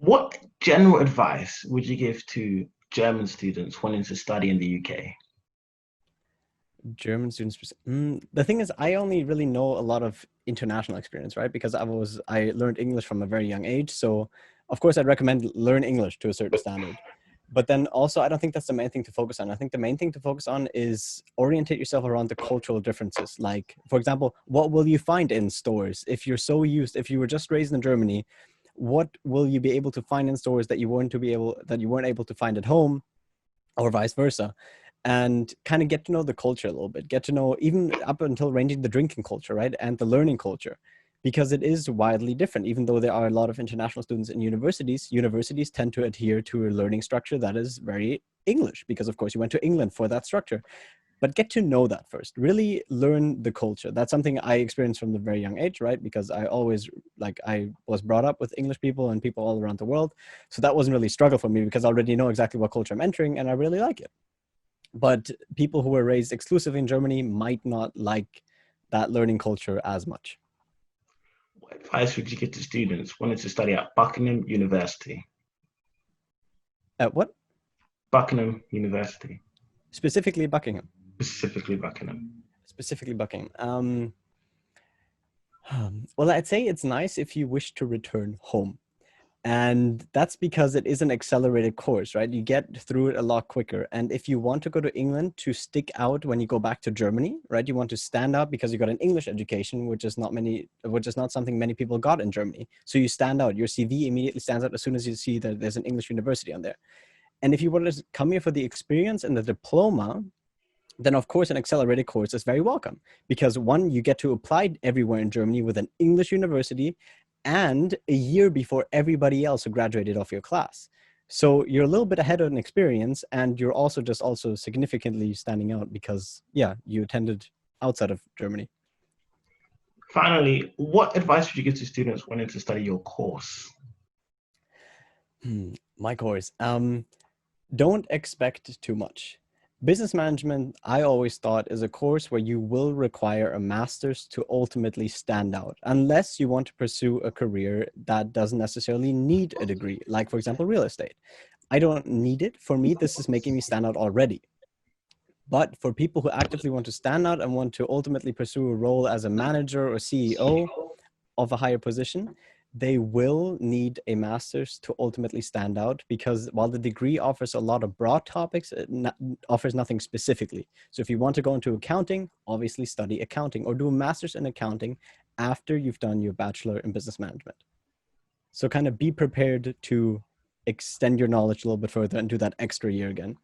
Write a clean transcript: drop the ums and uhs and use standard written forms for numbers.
What general advice would you give to German students wanting to study in the UK? German students. The thing is, I only really know a lot of international experience, right? Because I learned English from a very young age. So of course I'd recommend learn English to a certain standard. But then also I don't think that's the main thing to focus on. I think the main thing to focus on is orientate yourself around the cultural differences. Like, for example, what will you find in stores? If you were just raised in Germany, what will you be able to find in stores that you weren't able to find at home, or vice versa, and kind of get to know the culture a little bit, get to know even up until ranging the drinking culture, right? And the learning culture, because it is widely different. Even though there are a lot of international students in universities tend to adhere to a learning structure that is very English, because of course you went to England for that structure. But get to know that first, really learn the culture. That's something I experienced from the very young age, right? Because I was brought up with English people and people all around the world. So that wasn't really a struggle for me because I already know exactly what culture I'm entering and I really like it. But people who were raised exclusively in Germany might not like that learning culture as much. What advice would you give to students wanting to study at Buckingham University? What? Buckingham University, Specifically Buckingham. specifically Buckingham. Specifically Buckingham. Well, I'd say it's nice if you wish to return home. And that's because it is an accelerated course, right? You get through it a lot quicker. And if you want to go to England to stick out when you go back to Germany, right? You want to stand out because you got an English education, which is not something many people got in Germany. So you stand out. Your CV immediately stands out as soon as you see that there's an English university on there. And if you want to come here for the experience and the diploma, then of course an accelerated course is very welcome, because one, you get to apply everywhere in Germany with an English university and a year before everybody else who graduated off your class. So you're a little bit ahead on experience, and you're also significantly standing out because, yeah, you attended outside of Germany. Finally, what advice would you give to students wanting to study your course? My course. Don't expect too much. Business management, I always thought, is a course where you will require a master's to ultimately stand out, unless you want to pursue a career that doesn't necessarily need a degree, like, for example, real estate. I don't need it. For me, this is making me stand out already. But for people who actively want to stand out and want to ultimately pursue a role as a manager or CEO of a higher position, they will need a master's to ultimately stand out, because while the degree offers a lot of broad topics, it offers nothing specifically. So if you want to go into accounting, obviously study accounting or do a master's in accounting after you've done your bachelor in business management. So kind of be prepared to extend your knowledge a little bit further and do that extra year again.